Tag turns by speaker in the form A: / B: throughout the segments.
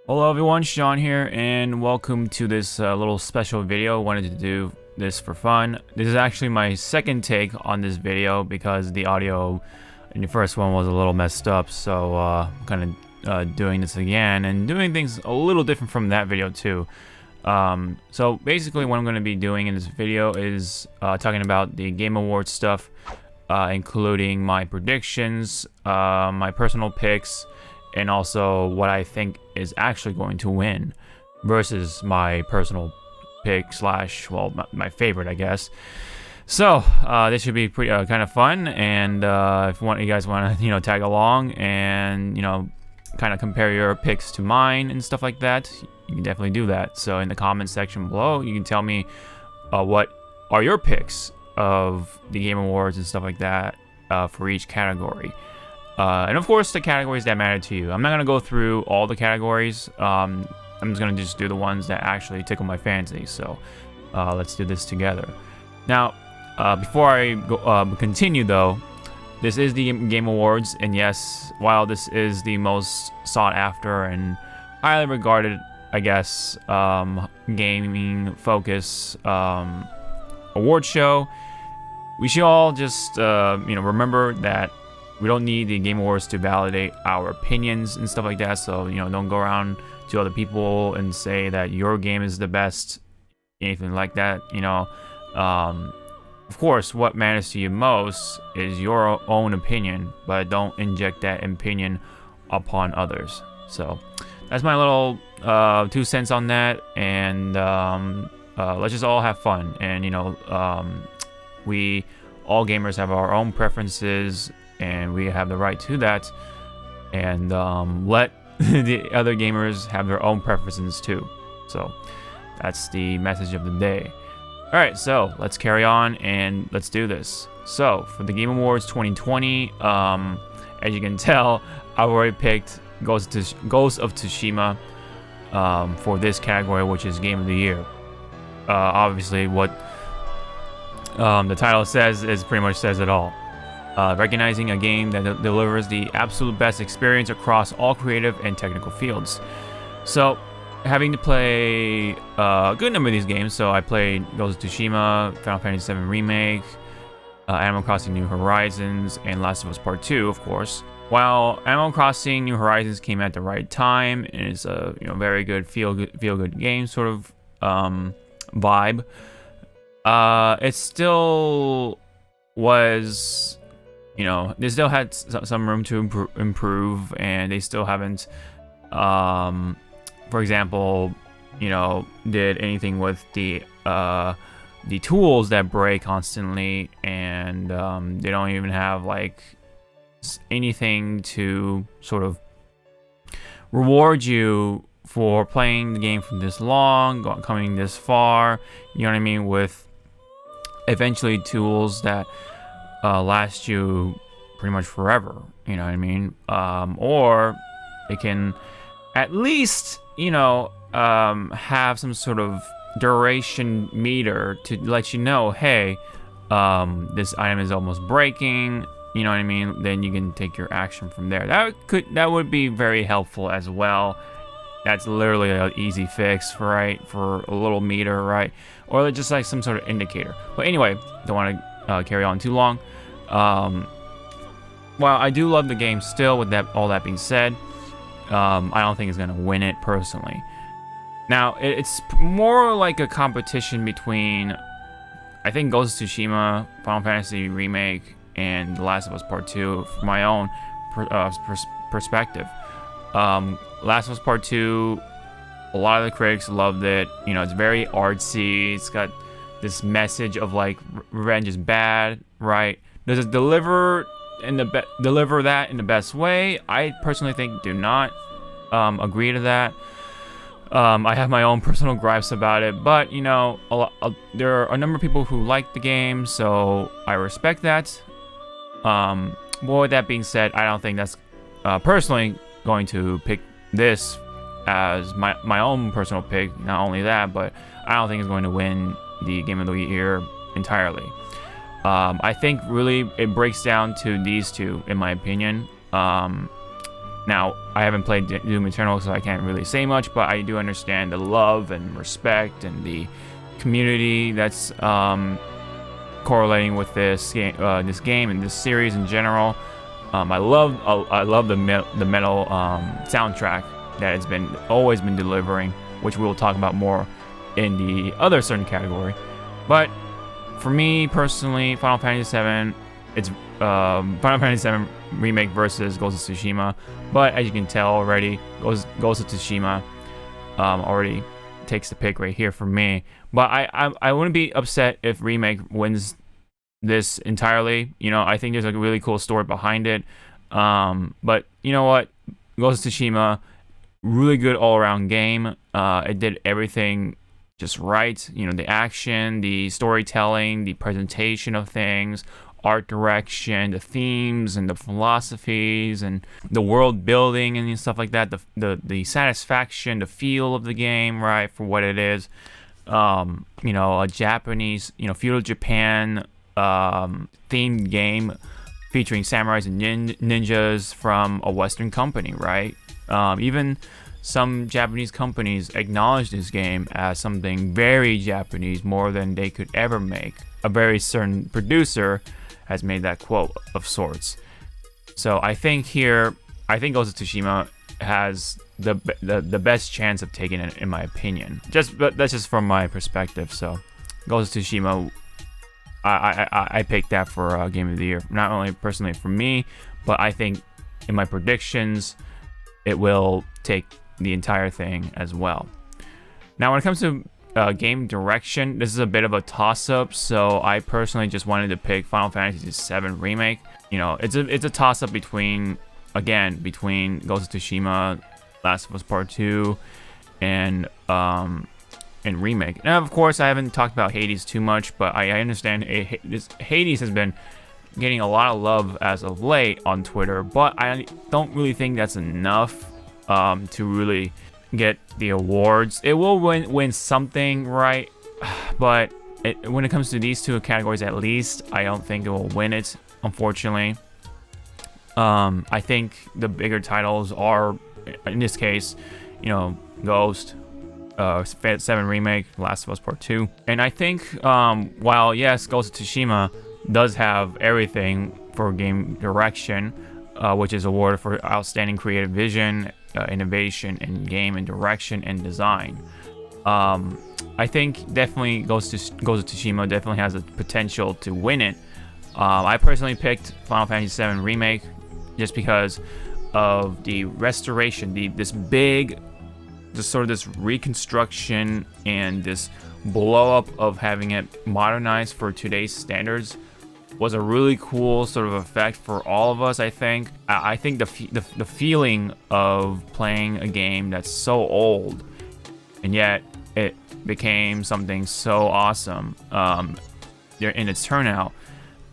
A: Hello everyone, Sean here, and welcome to this little special video. Wanted to do this for fun. This is actually my second take on this video because the audio in the first one was a little messed up, so I'm kind of doing this again and doing things a little different from that video too. So basically what I'm going to be doing in this video is talking about the Game Awards stuff, including my predictions, my personal picks, and also what I think is actually going to win versus my personal pick slash, well, my favorite, I guess. So this should be pretty kind of fun, and if you guys want to tag along and kind of compare your picks to mine and stuff like that, you can definitely do that. So in the comment section below, you can tell me what are your picks of the Game Awards and stuff like that for each category. And of course, the categories that matter to you. I'm not going to go through all the categories. I'm just going to just do the ones that actually tickle my fancy. So let's do this together. Now, before I go, continue though, this is the Game Awards. And yes, while this is the most sought after and highly regarded, I guess, gaming focus award show, we should all just remember that we don't need the Game Awards to validate our opinions and stuff like that. So, don't go around to other people and say that your game is the best, anything like that. Of course, what matters to you most is your own opinion, but don't inject that opinion upon others. So, that's my little 2 cents on that. And let's just all have fun. And, we all gamers have our own preferences, and we have the right to that, and let the other gamers have their own preferences too. So that's the message of the day. Alright, so let's carry on and let's do this. So for the Game Awards 2020, as you can tell, I've already picked Ghost of Tsushima for this category, which is Game of the Year. Obviously what the title says is pretty much says it all. Recognizing a game that delivers the absolute best experience across all creative and technical fields. So, having to play a good number of these games, so I played Ghost of Tsushima, Final Fantasy VII Remake, Animal Crossing New Horizons, and Last of Us Part 2, of course. While Animal Crossing New Horizons came at the right time, and it's a very good feel good game sort of vibe, it still was. They still had some room to improve, and they still haven't, for example, did anything with the tools that break constantly, and they don't even have like anything to sort of reward you for playing the game for this long, coming this far. You know what I mean? With eventually tools that last you pretty much forever, you know what I mean? Or it can at least, have some sort of duration meter to let you know, hey, this item is almost breaking, you know what I mean? Then you can take your action from there. That would be very helpful as well. That's literally an easy fix, right? For a little meter, right? Or just like some sort of indicator. But anyway, don't want to carry on too long. While I do love the game still, with all that being said, I don't think it's gonna win it personally. Now it's more like a competition between, I think, Ghost of Tsushima, Final Fantasy Remake, and The Last of Us Part 2 from my own perspective. Last of Us Part 2, a lot of the critics loved it. It's very artsy. It's got this message of like revenge is bad, right? Does it deliver that in the best way? I personally think do not agree to that. I have my own personal gripes about it, but there are a number of people who like the game, so I respect that. But with that being said, I don't think that's personally going to pick this as my own personal pick. Not only that, but I don't think it's going to win the Game of the Year entirely. I think really it breaks down to these two, in my opinion. Now, I haven't played Doom Eternal, so I can't really say much, but I do understand the love and respect and the community that's correlating with this game and this series in general. I love the metal soundtrack that it's always been delivering, which we'll talk about more in the other certain category. But for me personally, Final Fantasy VII, it's Final Fantasy VII Remake versus Ghost of Tsushima. But as you can tell already, Ghost of Tsushima already takes the pick right here for me. But I wouldn't be upset if Remake wins this entirely. You know, I think there's a really cool story behind it. But you know what? Ghost of Tsushima, really good all-around game. It did everything just right. You know, the action, the storytelling, the presentation of things, art direction, the themes and the philosophies and the world building and stuff like that. The satisfaction, the feel of the game, right, for what it is. You know, a Japanese, you know, feudal Japan themed game featuring samurais and ninjas from a Western company, right? Even some Japanese companies acknowledge this game as something very Japanese, more than they could ever make. A very certain producer has made that quote of sorts. So I think Ghost of Tsushima has the best chance of taking it, in my opinion. But that's just from my perspective. So Ghost of Tsushima, I picked that for Game of the Year. Not only personally for me, but I think in my predictions, it will take the entire thing as well. Now, when it comes to game direction, this is a bit of a toss-up, so I personally just wanted to pick Final Fantasy VII Remake. You know, it's a toss-up between Ghost of Tsushima, Last of Us Part 2, and Remake. Now, of course, I haven't talked about Hades too much, but I understand Hades has been getting a lot of love as of late on Twitter, but I don't really think that's enough to really get the awards. It will win something, right? But when it comes to these two categories, at least, I don't think it will win it, unfortunately. I think the bigger titles are, in this case, you know, Ghost, 7 Remake, Last of Us Part 2. And I think, while yes, Ghost of Tsushima does have everything for game direction, which is awarded for outstanding creative vision, innovation in game and direction and design. I think definitely Ghost of Tsushima definitely has the potential to win it. I personally picked Final Fantasy VII Remake just because of the restoration, this reconstruction and this blow up of having it modernized for today's standards was a really cool sort of effect for all of us. I think the feeling of playing a game that's so old and yet it became something so awesome in its turnout.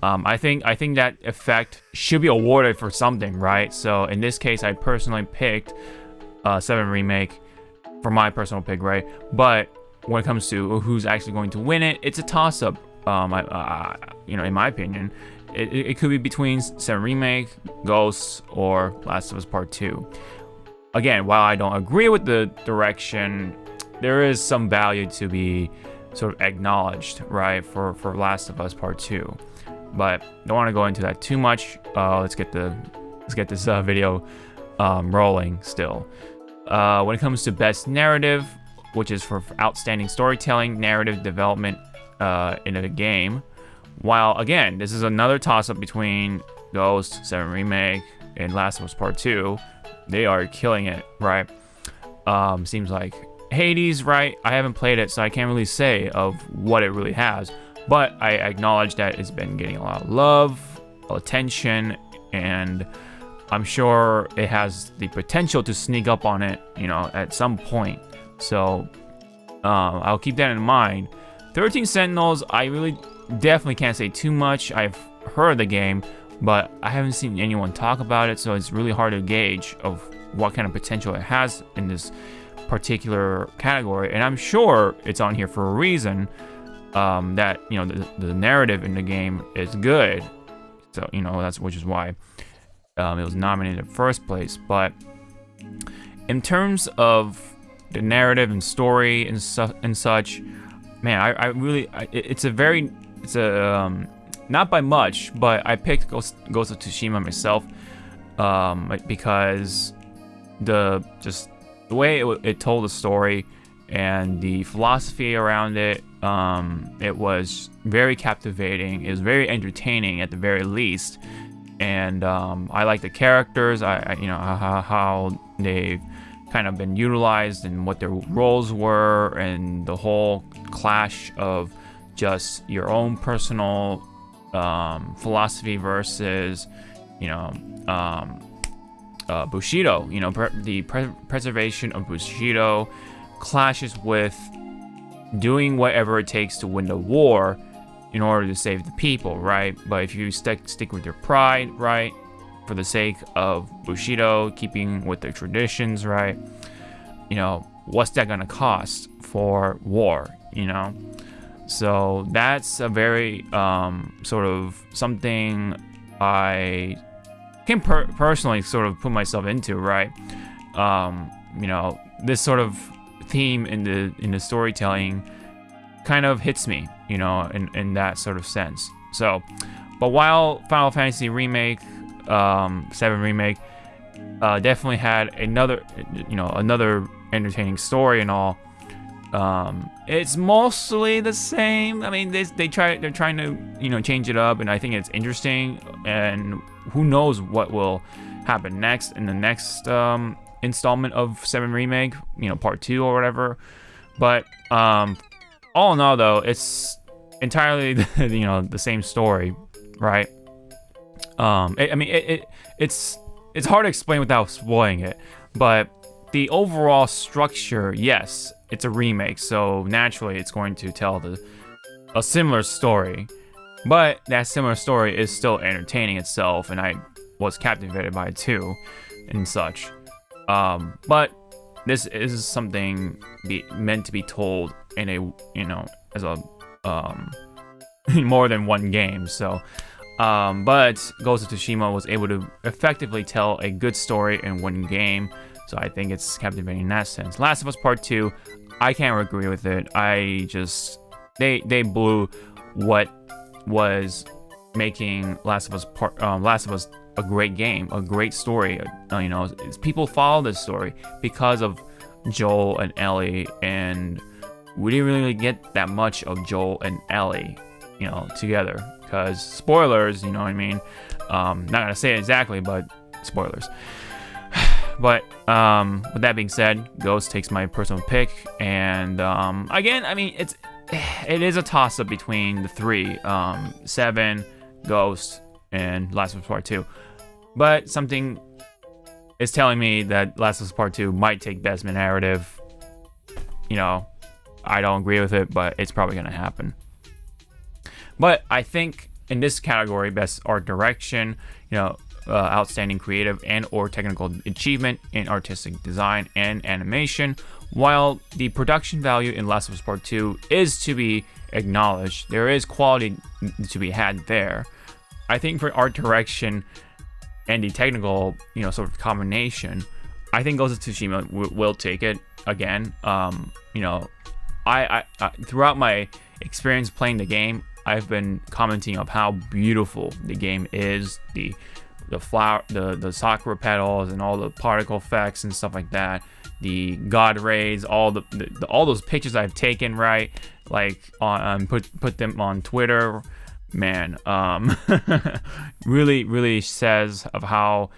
A: I think that effect should be awarded for something, right? So in this case, I personally picked 7 Remake for my personal pick, right? But when it comes to who's actually going to win it, it's a toss-up. You know, in my opinion, it could be between 7 Remake, Ghosts, or Last of Us Part 2. Again, while I don't agree with the direction, there is some value to be sort of acknowledged, right, for Last of Us Part 2. But don't want to go into that too much. Let's get this video rolling still. When it comes to Best Narrative, which is for outstanding storytelling, narrative development in a game. While again, this is another toss-up between Ghost, 7 Remake, and Last of Us Part 2. They are killing it, right? Seems like Hades, right? I haven't played it, so I can't really say of what it really has. But I acknowledge that it's been getting a lot of love, attention, and I'm sure it has the potential to sneak up on it, you know, at some point. So I'll keep that in mind. 13 Sentinels, I really definitely can't say too much. I've heard of the game, but I haven't seen anyone talk about it, so it's really hard to gauge of what kind of potential it has in this particular category. And I'm sure it's on here for a reason, that, you know, the narrative in the game is good. So, you know, which is why it was nominated in the first place. But In terms of the narrative and story and such, man, I really, it's a not by much, but I picked Ghost of Tsushima myself, because the way it told the story and the philosophy around it, it was very captivating. It was very entertaining at the very least, and I like the characters. I how they've kind of been utilized and what their roles were, and the whole clash of just your own personal philosophy versus Bushido. The preservation of Bushido clashes with doing whatever it takes to win the war in order to save the people, right? But if you stick with your pride, right, for the sake of Bushido, keeping with their traditions, right, what's that gonna cost for war, So that's a very sort of something I can personally sort of put myself into, right? This sort of theme in the storytelling kind of hits me, in that sort of sense. So, but while Final Fantasy Remake, 7 Remake, definitely had another entertaining story and all, it's mostly the same. I mean, they're trying to change it up, and I think it's interesting. And who knows what will happen next in the next installment of 7 Remake, part 2 or whatever. But all in all, though, it's entirely the same story, right? It's hard to explain without spoiling it, but the overall structure, yes, it's a remake, so naturally it's going to tell a similar story, but that similar story is still entertaining itself, and I was captivated by it too, and such. But this is something meant to be told in a as a more than one game, so. But Ghost of Tsushima was able to effectively tell a good story in one game, so I think it's captivating in that sense. Last of Us Part 2, I can't agree with it. They blew what was making Last of Us a great game, a great story. People follow this story because of Joel and Ellie, and we didn't really get that much of Joel and Ellie, together. Because spoilers, you know what I mean? Not gonna say it exactly, but spoilers. But with that being said, Ghost takes my personal pick, and again, I mean, it is a toss-up between the three, 7, Ghost, and Last of Us Part 2. But something is telling me that Last of Us Part 2 might take Best Narrative. I don't agree with it, but it's probably gonna happen. But I think in this category, Best Art Direction, outstanding creative and or technical achievement in artistic design and animation, while the production value in Last of Us Part 2 is to be acknowledged, there is quality to be had there. I think for art direction and the technical, sort of combination, I think Ghost of Tsushima will take it again. I throughout my experience playing the game, I've been commenting of how beautiful the game is, the flower, the sakura petals, and all the particle effects and stuff like that. The god rays, all those pictures I've taken, right? Like put them on Twitter, man. Really says of how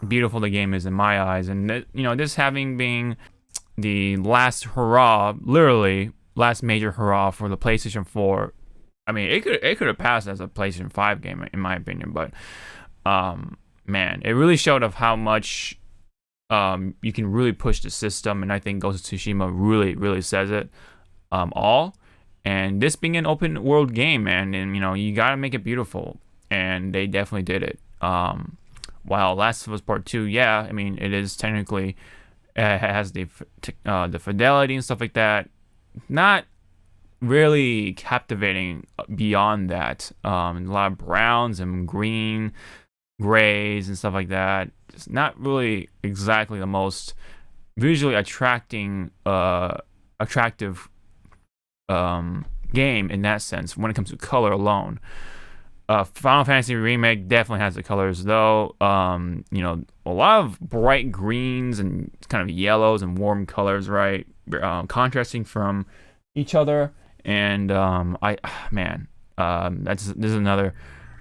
A: beautiful the game is in my eyes, and this having been the last hurrah, literally last major hurrah for the PlayStation 4. I mean, it could have passed as a PlayStation 5 game in my opinion, but man, it really showed of how much you can really push the system, and I think Ghost of Tsushima really says it all. And this being an open world game, man, and you gotta make it beautiful, and they definitely did it. While Last of Us Part 2, yeah, I mean, it is technically has the fidelity and stuff like that. Not really captivating beyond that. A lot of browns and green grays and stuff like that. It's not really exactly the most visually attractive game in that sense when it comes to color alone. Final Fantasy Remake definitely has the colors though. A lot of bright greens and kind of yellows and warm colors, right? Contrasting from each other. And this is another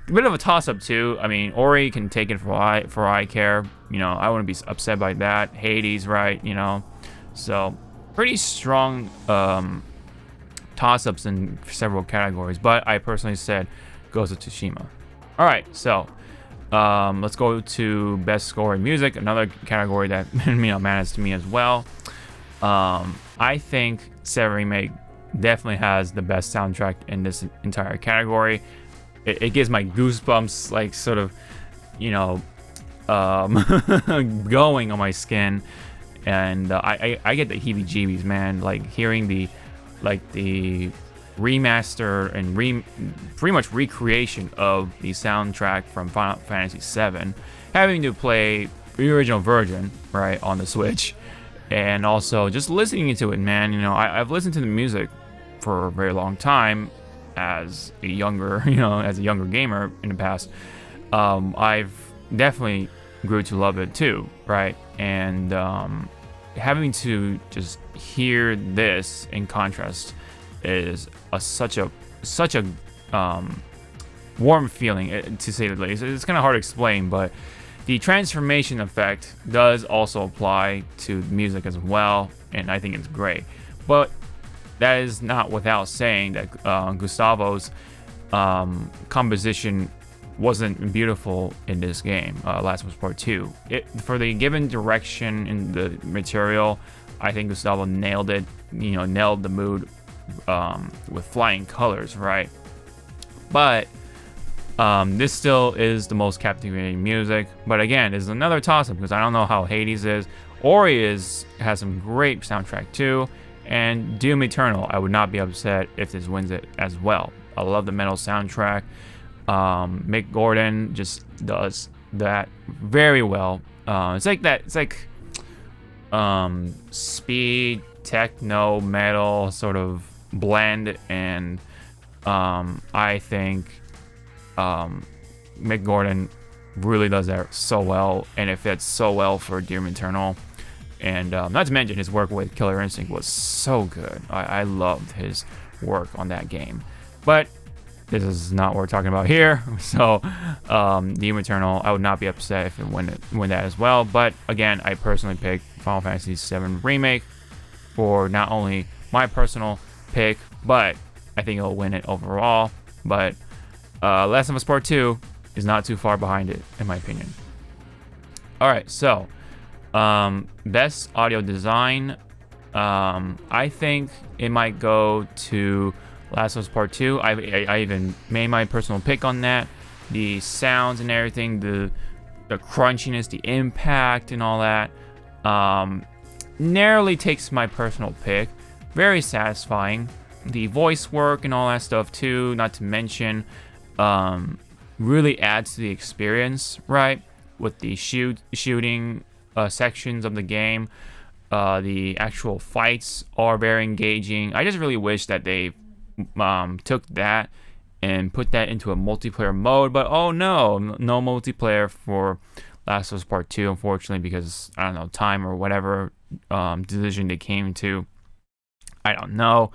A: bit of a toss-up too. I mean, Ori can take it for I care. I wouldn't be upset by that. Hades, right? So pretty strong toss-ups in several categories. But I personally said Ghost of Tsushima. All right, so let's go to best score in music, another category that matters to me as well. I think 7 Remake definitely has the best soundtrack in this entire category. It gives my goosebumps, like sort of, going on my skin, and I get the heebie-jeebies, man. Like hearing the remaster and pretty much recreation of the soundtrack from Final Fantasy VII, having to play the original version right on the Switch, and also just listening to it, man. I've listened to the music for a very long time as a younger gamer in the past. I've definitely grew to love it too, right? And having to just hear this in contrast is such a warm feeling, to say the least. It's kind of hard to explain, but the transformation effect does also apply to music as well, and I think it's great. But that is not without saying that Gustavo's composition wasn't beautiful in this game, Last of Us Part 2. For the given direction in the material, I think Gustavo nailed it, nailed the mood with flying colors, right? But this still is the most captivating music. But again, there's another toss-up because I don't know how Hades is. Ori has some great soundtrack too. And Doom Eternal, I would not be upset if this wins it as well. I love the metal soundtrack. Mick Gordon just does that very well. It's like speed, techno, metal sort of blend, and I think Mick Gordon really does that so well, and it fits so well for Doom Eternal. And not to mention his work with Killer Instinct was so good. I loved his work on that game. But this is not what we're talking about here. So Doom Eternal, I would not be upset if it win that as well. But again, I personally picked Final Fantasy VII Remake for not only my personal pick, but I think it'll win it overall. But Last of Us Part 2 is not too far behind it, in my opinion. Alright, so best audio design, I think it might go to Last of Us Part 2. I even made my personal pick on that. The sounds and everything, the crunchiness, the impact and all that, narrowly takes my personal pick. Very satisfying. The voice work and all that stuff too, not to mention, really adds to the experience, right? With the shooting sections of the game. The actual fights are very engaging. I just really wish that they took that and put that into a multiplayer mode, but oh no multiplayer for Last of Us Part 2, unfortunately, because I don't know, time or whatever decision they came to. I don't know.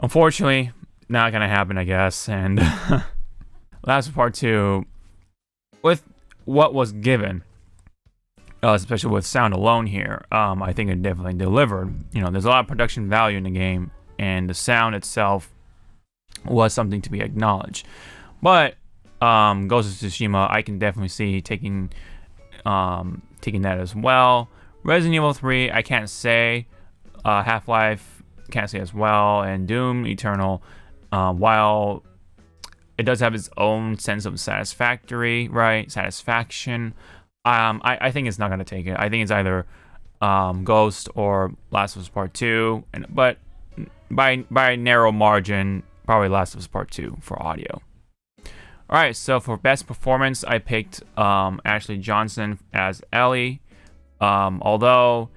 A: Unfortunately, not gonna happen, I guess. And Last of Us Part 2, with what was given, especially with sound alone here, I think it definitely delivered. There's a lot of production value in the game, and the sound itself was something to be acknowledged. But Ghost of Tsushima, I can definitely see taking that as well. Resident Evil 3, I can't say. Half-Life, can't say as well. And Doom Eternal, while it does have its own sense of satisfaction, I think it's not going to take it. I think it's either Ghost or Last of Us Part 2, but by a narrow margin, probably Last of Us Part 2 for audio. All right, so for best performance, I picked Ashley Johnson as Ellie. Although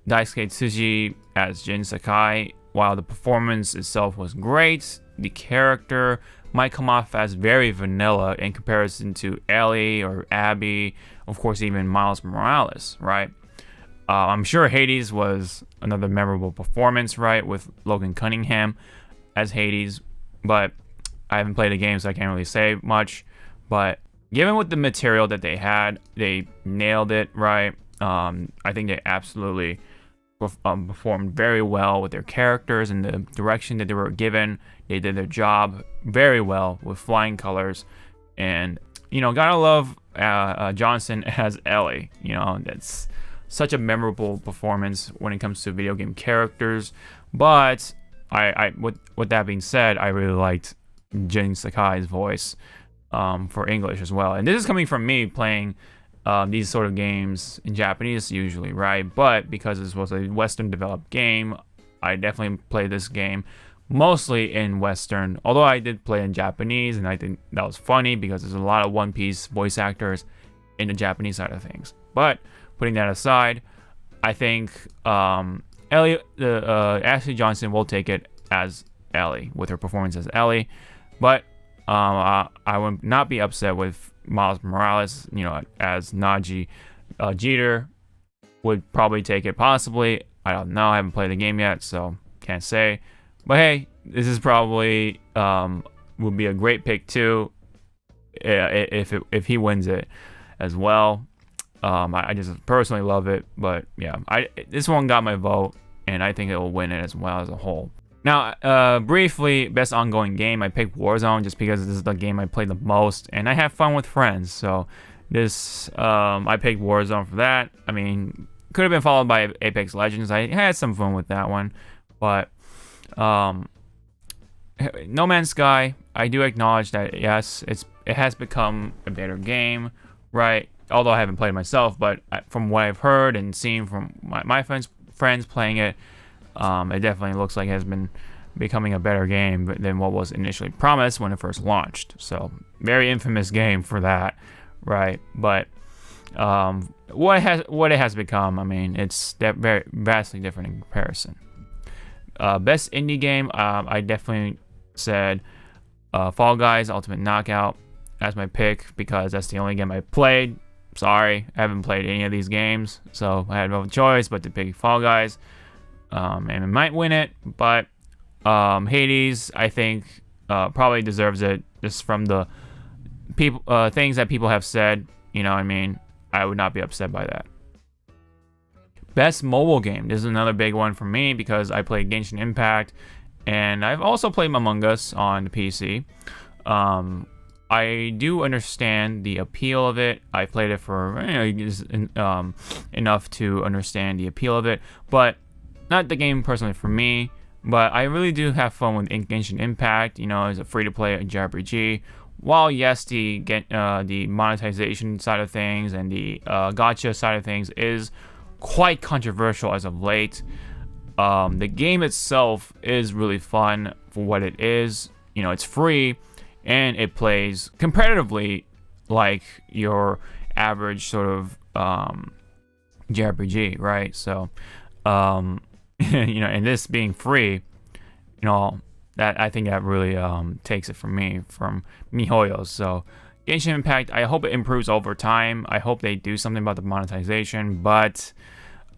A: Daisuke Tsuji as Jin Sakai, while the performance itself was great, the character might come off as very vanilla in comparison to Ellie or Abby, of course, even Miles Morales, right? I'm sure Hades was another memorable performance, right, with Logan Cunningham as Hades, but I haven't played the game, so I can't really say much. But given with the material that they had, they nailed it, right? I think they absolutely performed very well with their characters and the direction that they were given. They did their job very well with flying colors, and gotta love Johnson as Ellie. That's such a memorable performance when it comes to video game characters. But with that being said, I really liked Jin Sakai's voice for English as well. And this is coming from me playing these sort of games in Japanese usually, right? But because this was a Western developed game, I definitely played this game mostly in Western, although I did play in Japanese, and I think that was funny because there's a lot of One Piece voice actors in the Japanese side of things. But putting that aside, I think Ashley Johnson will take it as Ellie with her performance as Ellie. But I would not be upset with Miles Morales, as Naji. Jeter would probably take it possibly. I don't know. I haven't played the game yet, so can't say. But hey, this is probably would be a great pick too if he wins it as well. I just personally love it, but yeah, this one got my vote, and I think it will win it as well as a whole. Now, briefly, best ongoing game, I picked Warzone just because this is the game I play the most, and I have fun with friends. So this, I picked Warzone for that. I mean, could have been followed by Apex Legends. I had some fun with that one, but No Man's Sky, I do acknowledge that yes, it has become a better game, right? Although I haven't played it myself, but from what I've heard and seen from my friends playing it, it definitely looks like it has been becoming a better game than what was initially promised when it first launched. So very infamous game for that, right? But what it has become, I mean, it's very vastly different in comparison. Best indie game, I definitely said Fall Guys Ultimate Knockout as my pick because that's the only game I played. Sorry, I haven't played any of these games, so I had no choice but to pick Fall Guys. And it might win it, but Hades, I think, probably deserves it just from the people things that people have said. You know what I mean? I would not be upset by that. Best mobile game. This is another big one for me because I played Genshin Impact, and I've also played Among Us on the PC. I do understand the appeal of it. I played it for enough to understand the appeal of it, but not the game personally for me. But I really do have fun with Genshin Impact. It's a free-to-play JRPG. While yes, the monetization side of things and the gacha side of things is quite controversial as of late, the game itself is really fun for what it is. It's free. And it plays competitively like your average sort of JRPG, right? So, and this being free, that I think that really takes it from MiHoYo. So, Genshin Impact, I hope it improves over time. I hope they do something about the monetization. But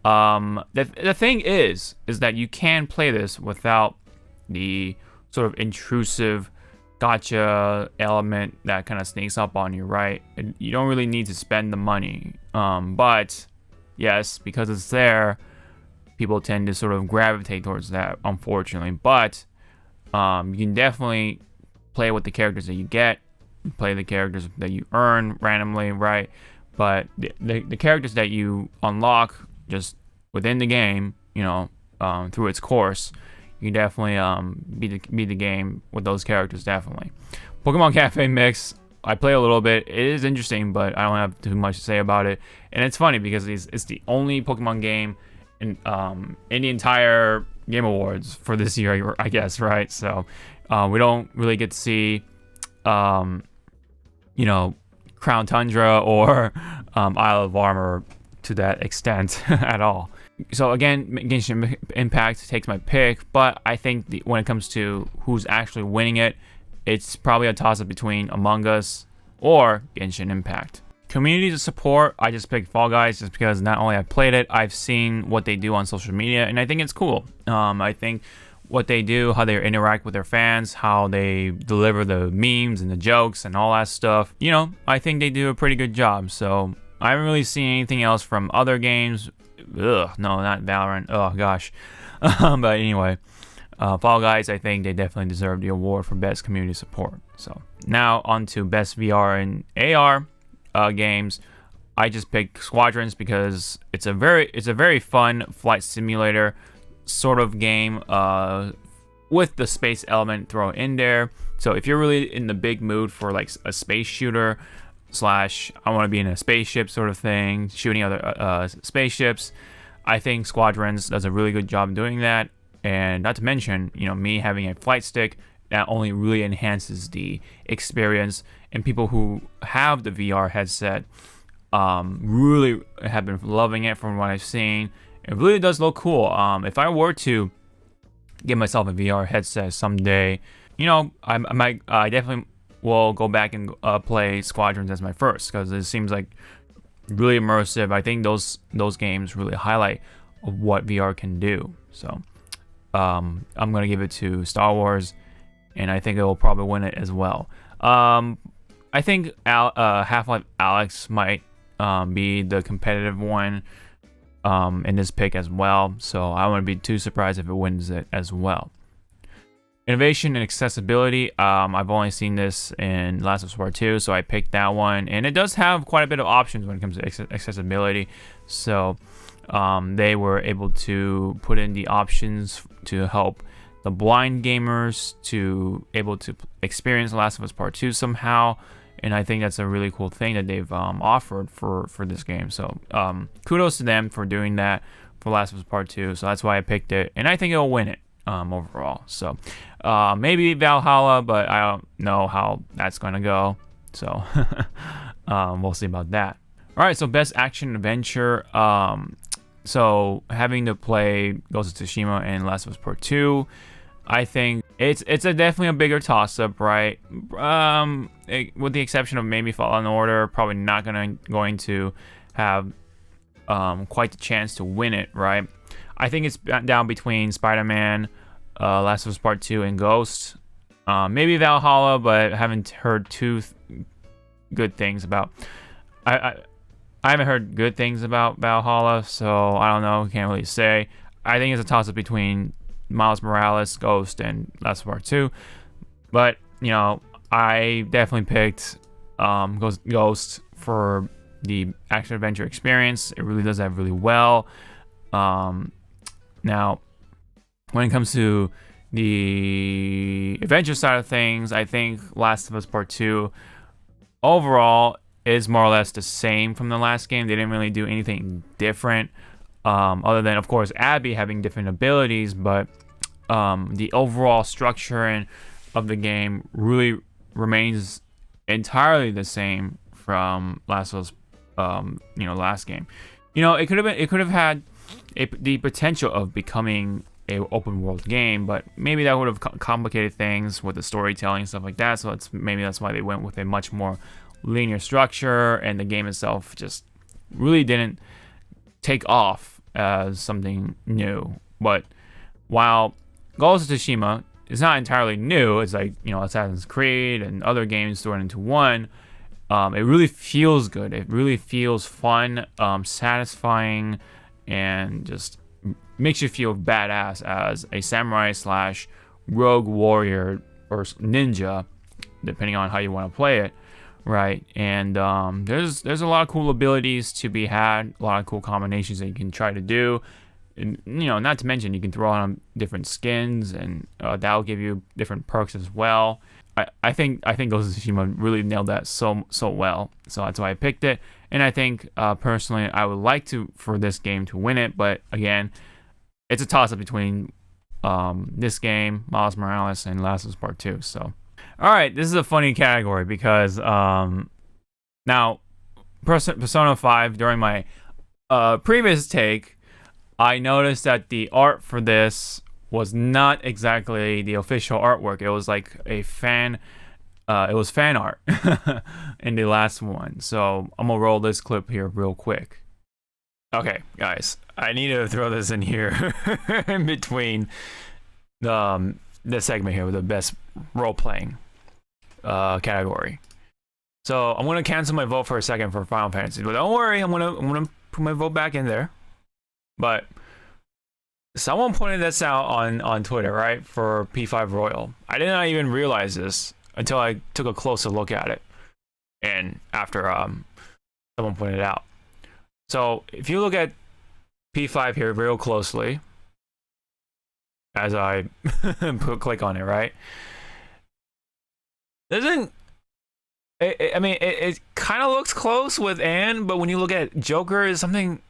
A: the thing is that you can play this without the sort of intrusive gotcha element that kind of sneaks up on you, right? You don't really need to spend the money, but yes, because it's there, people tend to sort of gravitate towards that, unfortunately. But you can definitely play with the characters that you get, play the characters that you earn randomly, right? But the characters that you unlock just within the game, through its course, you can definitely beat the game with those characters, definitely. Pokemon Cafe Mix, I play a little bit. It is interesting, but I don't have too much to say about it. And it's funny because it's the only Pokemon game in the entire Game Awards for this year, I guess, right? So we don't really get to see Crown Tundra or Isle of Armor to that extent at all. So again, Genshin Impact takes my pick, but I think when it comes to who's actually winning it, it's probably a toss-up between Among Us or Genshin Impact. Community support, I just picked Fall Guys just because not only I've played it, I've seen what they do on social media, and I think it's cool. I think what they do, how they interact with their fans, how they deliver the memes and the jokes and all that stuff, I think they do a pretty good job. So I haven't really seen anything else from other games. No, not Valorant. Oh gosh. But anyway, Fall Guys, I think they definitely deserve the award for best community support. So now on to best VR and AR games. I just picked Squadrons because it's a very fun flight simulator sort of game with the space element thrown in there. So if you're really in the big mood for like a space shooter / I want to be in a spaceship sort of thing, shooting other spaceships, I think Squadrons does a really good job doing that. And not to mention, me having a flight stick, that only really enhances the experience. And people who have the VR headset really have been loving it from what I've seen. It really does look cool. If I were to get myself a VR headset someday, I definitely will go back and play Squadrons as my first, because it seems like really immersive. I think those games really highlight what VR can do. So I'm gonna give it to Star Wars, and I think it will probably win it as well. I think Half-Life Alyx might be the competitive one in this pick as well, so I wouldn't be too surprised if it wins it as well. Innovation and accessibility, I've only seen this in Last of Us Part 2, so I picked that one, and it does have quite a bit of options when it comes to accessibility. So they were able to put in the options to help the blind gamers to able to experience Last of Us Part 2 somehow, and I think that's a really cool thing that they've offered for this game. So kudos to them for doing that for Last of Us Part 2. So that's why I picked it, and I think it'll win it overall. So maybe Valhalla, but I don't know how that's going to go. So we'll see about that. All right, so best action adventure. So having to play Ghost of Tsushima and Last of Us Part 2, I think it's definitely a bigger toss-up, right? With the exception of maybe Fallen Order, probably not going to have quite the chance to win it, right? I think it's down between Spider-Man, Last of Us Part 2, and Ghost. Maybe Valhalla, but I haven't heard good things about. I haven't heard good things about Valhalla, so I don't know. Can't really say. I think it's a toss-up between Miles Morales, Ghost, and Last of Us Part 2. But I definitely picked Ghost for the action adventure experience. It really does that really well. Now, when it comes to the adventure side of things, I think Last of Us Part 2 overall is more or less the same from the last game. They didn't really do anything different, other than, of course, Abby having different abilities, but the overall structure of the game really remains entirely the same from Last of Us, last game. It could have had the potential of becoming a open world game, but maybe that would have complicated things with the storytelling and stuff like that. So maybe that's why they went with a much more linear structure, and the game itself just really didn't take off as something new. But while Ghost of Tsushima is not entirely new, it's like Assassin's Creed and other games thrown into one. It really feels good. It really feels fun, satisfying, and just makes you feel badass as a samurai / rogue warrior or ninja, depending on how you want to play it, right? And there's a lot of cool abilities to be had, a lot of cool combinations that you can try to do. And, not to mention you can throw on different skins, and that'll give you different perks as well. I think Ghost of Tsushima really nailed that so well. So that's why I picked it. And I think personally I would like for this game to win it, but again, it's a toss-up between this game, Miles Morales, and Last of Us Part 2. So, all All right, this is a funny category because now Persona 5 during my previous take, I noticed that the art for this was not exactly the official artwork. It was like a fan. It was fan art in the last one. So I'm gonna roll this clip here real quick. Okay, guys, I need to throw this in here in between the segment here with the best role playing category. So I'm gonna cancel my vote for a second for Final Fantasy, but don't worry, I'm gonna put my vote back in there. But someone pointed this out on Twitter, right, for P5 Royal. I did not even realize this until I took a closer look at it, and after someone pointed it out. So if you look at P5 here real closely, as I click on it, right, it kind of looks close with Anne, but when you look at Joker, is something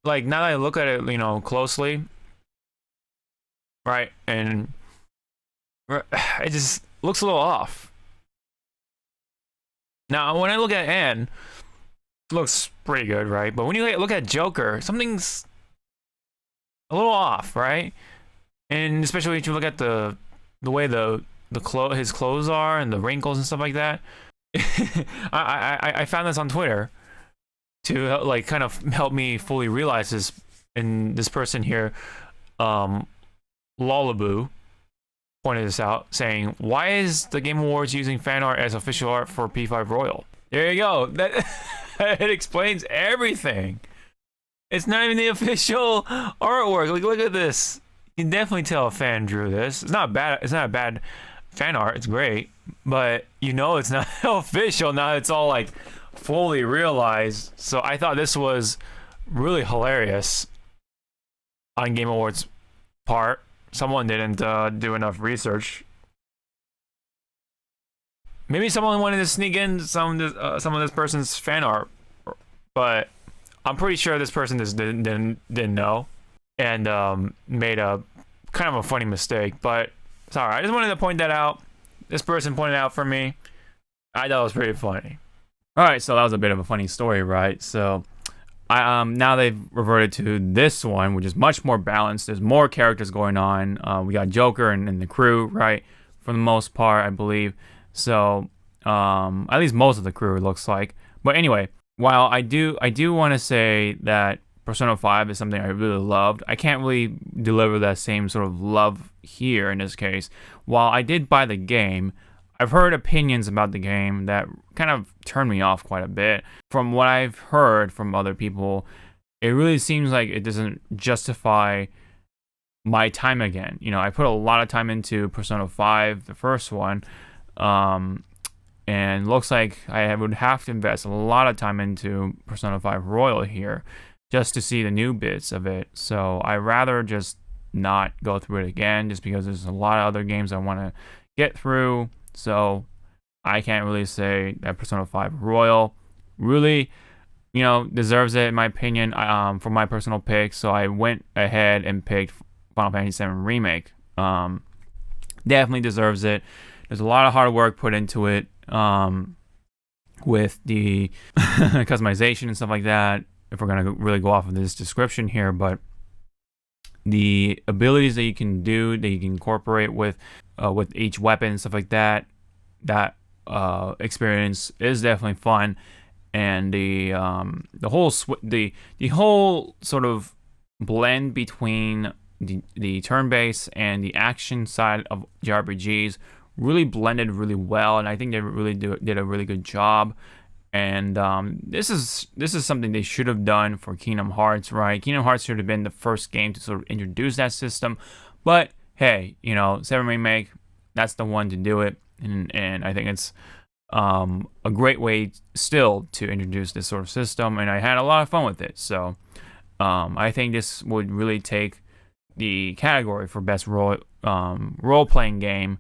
A: like, now that I look at it, closely, right, and it just looks a little off. Now, when I look at Anne, it looks pretty good, right? But when you look at Joker, something's a little off, right? And especially if you look at the way his clothes are and the wrinkles and stuff like that. I found this on Twitter to like kind of help me fully realize this. And this person here, Lullaboo, pointed this out, saying, "Why is the Game Awards using fan art as official art for P5 Royal?" There you go. That it explains everything. It's not even the official artwork. Like, look at this. You can definitely tell a fan drew this. It's not bad. It's not a bad fan art. It's great, but it's not official. Now it's all like fully realized. So I thought this was really hilarious on Game Awards part. Someone didn't do enough research. Maybe someone wanted to sneak in some of this person's fan art, but I'm pretty sure this person just didn't know, and made a kind of a funny mistake. But sorry, I just wanted to point that out. This person pointed out for me. I thought it was pretty funny. All right, so that was a bit of a funny story, right? So now they've reverted to this one, which is much more balanced. There's more characters going on. We got Joker and the crew, right? For the most part, I believe. So at least most of the crew, it looks like. But anyway, while I do want to say that Persona 5 is something I really loved, I can't really deliver that same sort of love here in this case. While I did buy the game, I've heard opinions about the game that kind of turned me off quite a bit. From what I've heard from other people, it really seems like it doesn't justify my time again. I put a lot of time into Persona 5, the first one, and looks like I would have to invest a lot of time into Persona 5 Royal here just to see the new bits of it. So I'd rather just not go through it again, just because there's a lot of other games I want to get through. So I can't really say that Persona 5 Royal really, deserves it in my opinion, for my personal pick. So I went ahead and picked Final Fantasy VII Remake. Definitely deserves it. There's a lot of hard work put into it, with the customization and stuff like that, if we're going to really go off of this description here. But the abilities that you can do, that you can incorporate with each weapon and stuff like that, that experience is definitely fun. And the whole sort of blend between the turn-based and the action side of JRPGs really blended really well, and I think they really did a really good job. And this is something they should have done for Kingdom Hearts, right? Kingdom Hearts should have been the first game to sort of introduce that system. But hey, 7 Remake, that's the one to do it, and I think it's a great way still to introduce this sort of system, and I had a lot of fun with it. So I think this would really take the category for best role-playing game.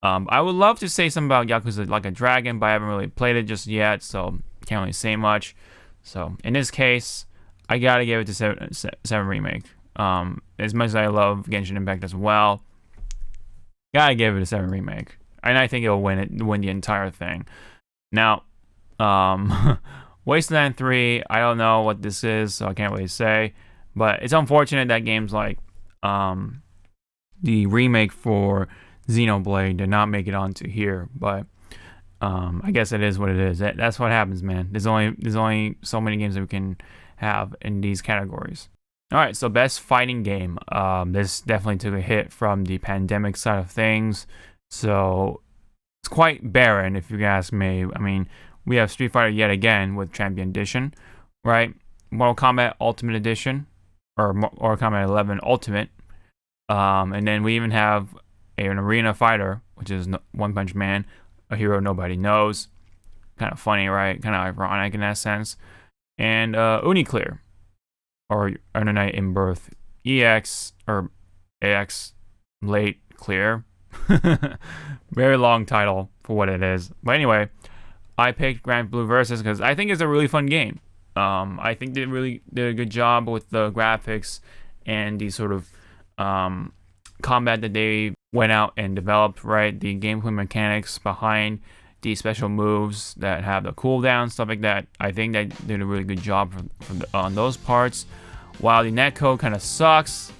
A: I would love to say something about Yakuza Like a Dragon, but I haven't really played it just yet, so can't really say much. So in this case, I gotta give it to 7 Remake. As much as I love Genshin Impact as well, gotta give it a 7 Remake. and I think it'll win the entire thing. Now, Wasteland 3, I don't know what this is, so I can't really say. But it's unfortunate that games like the remake for Xenoblade did not make it onto here. But I guess it is what it is. That's what happens, man. There's only so many games that we can have in these categories. All right, so best fighting game. This definitely took a hit from the pandemic side of things. So it's quite barren, if you ask me. I mean, we have Street Fighter yet again with Champion Edition, right? Mortal Kombat Ultimate Edition, or Mortal Kombat 11 Ultimate. And then we even have an Arena Fighter, which is One Punch Man, a hero nobody knows. Kind of funny, right? Kind of ironic in that sense. And Uniclear, or Night in Birth EX, or AX Late Clear. Very long title for what it is. But anyway, I picked Grand Blue Versus because I think it's a really fun game. I think they really did a good job with the graphics and the sort of combat that they went out and developed, right? The gameplay mechanics behind the special moves that have the cooldown, stuff like that. I think they did a really good job on those parts. While the netcode kind of sucks,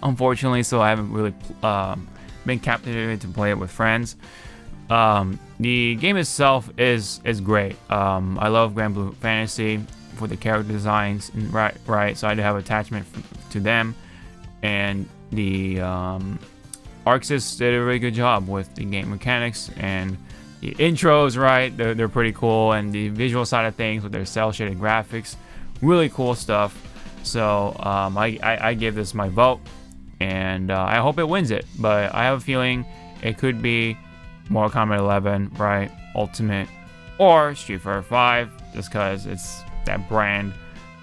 A: unfortunately, so I haven't really been captivated to play it with friends. The game itself is great. I love Grand Blue Fantasy for the character designs, and right. So I do have attachment to them, and the ArcSys did a really good job with the game mechanics and the intros. Right, they're pretty cool, and the visual side of things with their cel shaded graphics, really cool stuff. So I give this my vote, and I hope it wins it. But I have a feeling it could be Mortal Kombat 11, right, Ultimate, or Street Fighter 5, just because it's that brand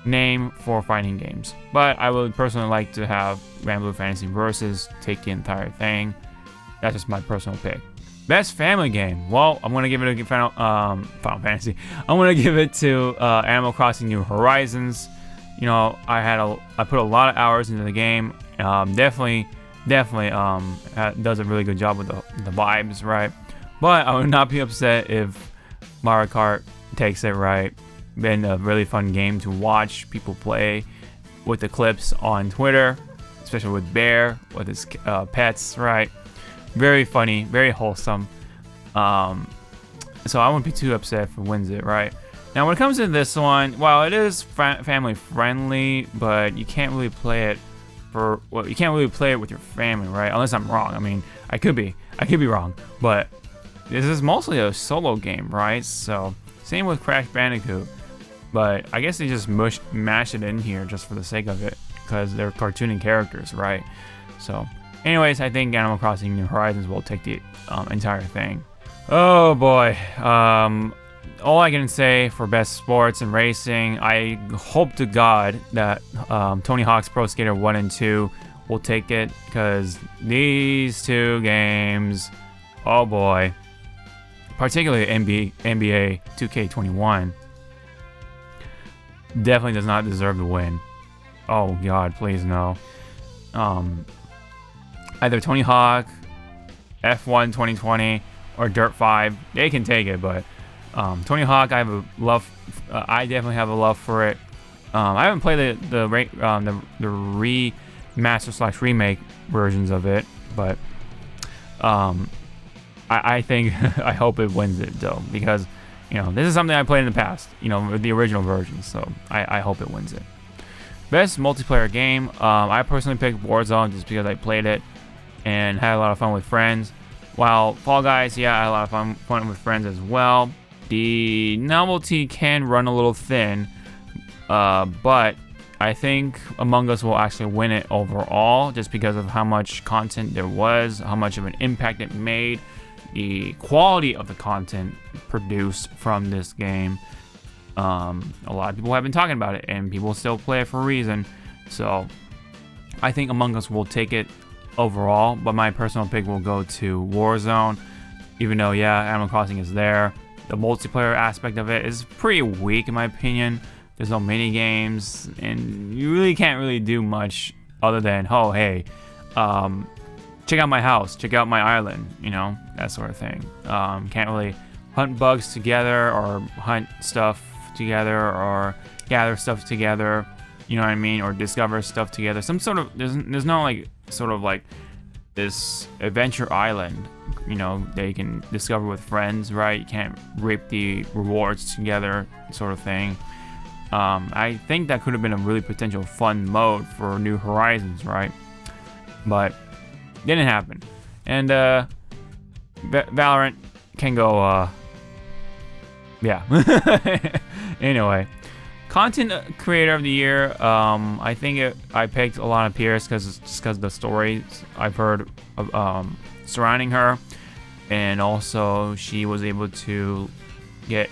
A: name for fighting games. But I would personally like to have Grand Blue Fantasy Versus take the entire thing. That's just my personal pick. Best family game. Well, I'm gonna give it a Final Fantasy. I'm gonna give it to Animal Crossing: New Horizons. You know, I put a lot of hours into the game. Definitely does a really good job with the vibes, right? But I would not be upset if Mario Kart takes it, right? Been a really fun game to watch people play with the clips on Twitter, especially with Bear, with his pets, right? Very funny, very wholesome. So I wouldn't be too upset if it wins it, right? Now, when it comes to this one, while it is family friendly, but you can't really play it you can't really play it with your family, right? Unless I'm wrong. I mean, I could be wrong, but this is mostly a solo game, right? So same with Crash Bandicoot, but I guess they just mash it in here just for the sake of it because they're cartooning characters, right? So anyways, I think Animal Crossing: New Horizons will take the entire thing. Oh boy. All I can say for best sports and racing, I hope to God that Tony Hawk's Pro Skater 1 and 2 will take it, because these two games, oh boy, particularly NBA 2K21, definitely does not deserve the win. Oh God, please no. Either Tony Hawk, F1 2020, or Dirt 5, they can take it, but Tony Hawk, I have a love. I definitely have a love for it. I haven't played the remaster / remake versions of it, but I think I hope it wins it though, because this is something I played in the past, with the original version. So I hope it wins it. Best multiplayer game. I personally picked Warzone just because I played it and had a lot of fun with friends. While Fall Guys, yeah, I had a lot of fun with friends as well. The novelty can run a little thin, but I think Among Us will actually win it overall, just because of how much content there was, how much of an impact it made, the quality of the content produced from this game. A lot of people have been talking about it, and people still play it for a reason. So I think Among Us will take it overall, but my personal pick will go to Warzone, even though, yeah, Animal Crossing is there. The multiplayer aspect of it is pretty weak in my opinion. There's no mini games, and you really can't really do much other than, oh hey, check out my house, check out my island, you know, that sort of thing. Can't really hunt bugs together or hunt stuff together or gather stuff together, you know what I mean, or discover stuff together. Some sort of, there's no like sort of like this adventure island, you know, that you can discover with friends, right? You can't reap the rewards together, sort of thing. I think that could have been a really potential fun mode for New Horizons, right? But didn't happen. And Valorant can go yeah. Anyway, content creator of the year, I think I picked Alana Pierce just because the stories I've heard of, surrounding her, and also she was able to get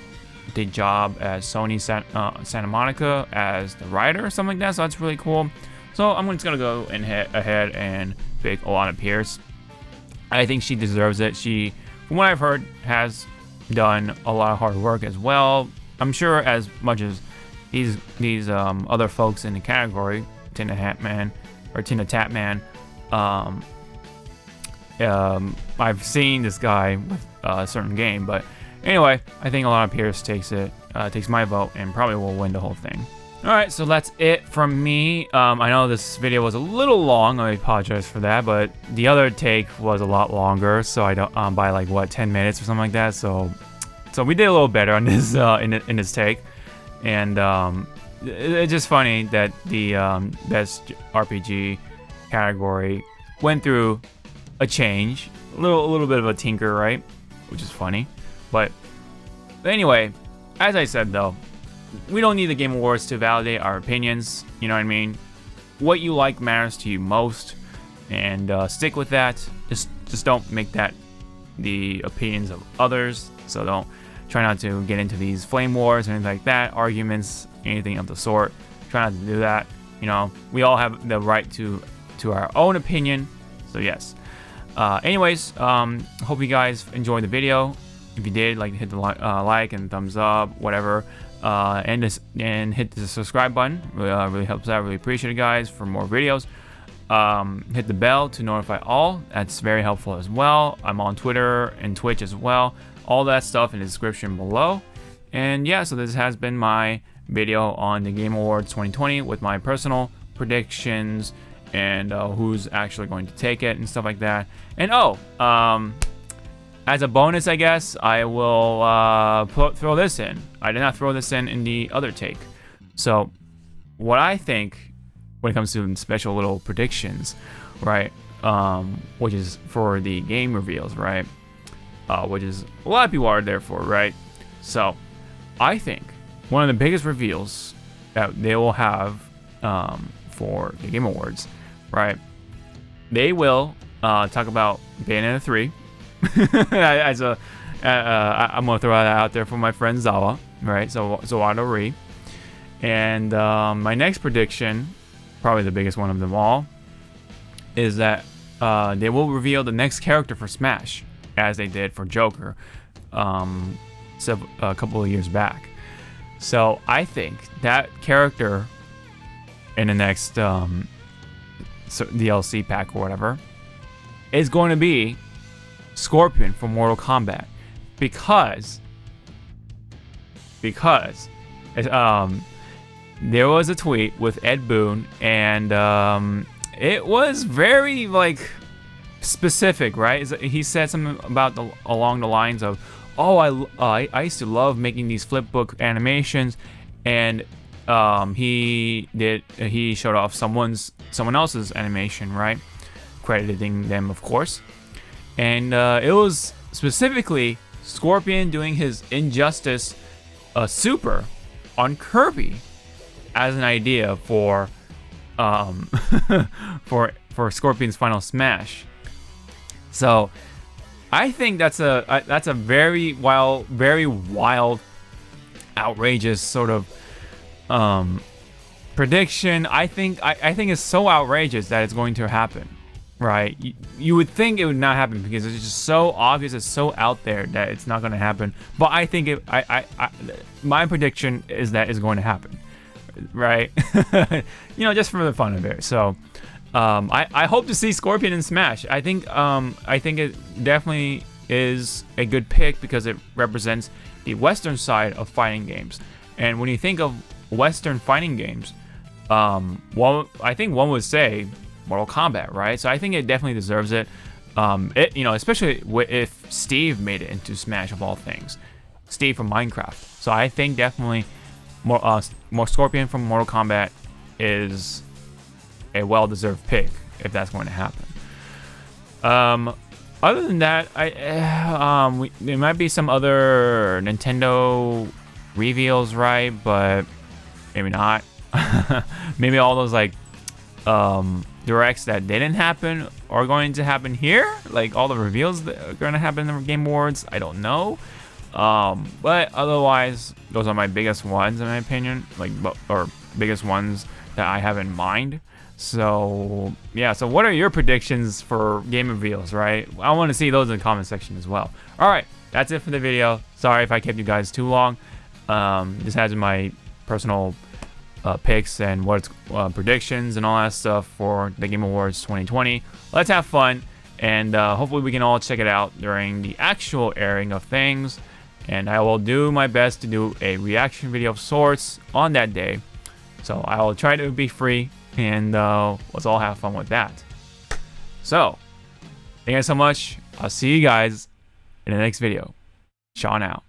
A: the job at Sony Santa Monica as the writer or something like that, so that's really cool. So I'm just gonna go ahead and pick Alana Pierce. I think she deserves it. She, from what I've heard, has done a lot of hard work as well. I'm sure as much as these other folks in the category, Tina Tapman, I've seen this guy with a certain game, but anyway, I think Alana Pierce takes my vote and probably will win the whole thing. Alright, so that's it from me. I know this video was a little long, I apologize for that, but the other take was a lot longer, so I don't by like what, 10 minutes or something like that, so we did a little better on this in this take. And it's just funny that the best RPG category went through a change, a little bit of a tinker, right? Which is funny. But anyway, as I said though, we don't need the Game Awards to validate our opinions. You know what I mean? What you like matters to you most, and stick with that. Just don't make that the opinions of others. So don't try not to get into these flame wars or anything like that, arguments, anything of the sort. Try not to do that. You know, we all have the right to our own opinion. So yes. Anyways, hope you guys enjoyed the video. If you did, like, hit the like and thumbs up, whatever. And hit the subscribe button. Really helps out. Really appreciate it, guys. For more videos, hit the bell to notify all. That's very helpful as well. I'm on Twitter and Twitch as well. All that stuff in the description below. And yeah, so this has been my video on the Game Awards 2020 with my personal predictions and who's actually going to take it and stuff like that. And as a bonus, I guess, I will throw this in. I did not throw this in the other take. So what I think when it comes to special little predictions, right, which is for the game reveals, right, which is a lot of people are there for, right? So I think one of the biggest reveals that they will have for the Game Awards, right, they will talk about Bayonetta 3. I'm gonna throw that out there for my friend Zawa, right? So Zawado Ri. And my next prediction, probably the biggest one of them all, is that they will reveal the next character for Smash, as they did for Joker a couple of years back. So I think that character in the next DLC pack or whatever is going to be Scorpion from Mortal Kombat, because there was a tweet with Ed Boon, and it was very like specific, right? He said something about along the lines of, "Oh, I used to love making these flipbook animations," and he showed off someone else's animation, right? Crediting them, of course. And it was specifically Scorpion doing his Injustice Super on Kirby as an idea for for Scorpion's final Smash. So I think that's a very wild, outrageous sort of prediction. I think it's so outrageous that it's going to happen. Right, you would think it would not happen because it's just so obvious, it's so out there that it's not going to happen. But I think my prediction is that it's going to happen, right? You know, just for the fun of it. So I hope to see Scorpion in Smash. I think it definitely is a good pick because it represents the Western side of fighting games. And when you think of Western fighting games, I think one would say Mortal Kombat, right? So I think it definitely deserves it. Especially if Steve made it into Smash of all things, Steve from Minecraft. So I think definitely more Scorpion from Mortal Kombat is a well-deserved pick if that's going to happen. Other than that, there might be some other Nintendo reveals, right? But maybe not. Maybe all those directs that didn't happen are going to happen here. Like all the reveals that are going to happen in the Game Awards. I don't know. But otherwise, those are my biggest ones in my opinion. Or biggest ones that I have in mind. So yeah, so what are your predictions for game reveals, right? I want to see those in the comment section as well. Alright, that's it for the video. Sorry if I kept you guys too long. This has my personal picks and predictions and all that stuff for the Game Awards 2020. Let's have fun, and hopefully we can all check it out during the actual airing of things. And I will do my best to do a reaction video of sorts on that day. So I will try to be free, and let's all have fun with that. So, thank you guys so much. I'll see you guys in the next video. Sean out.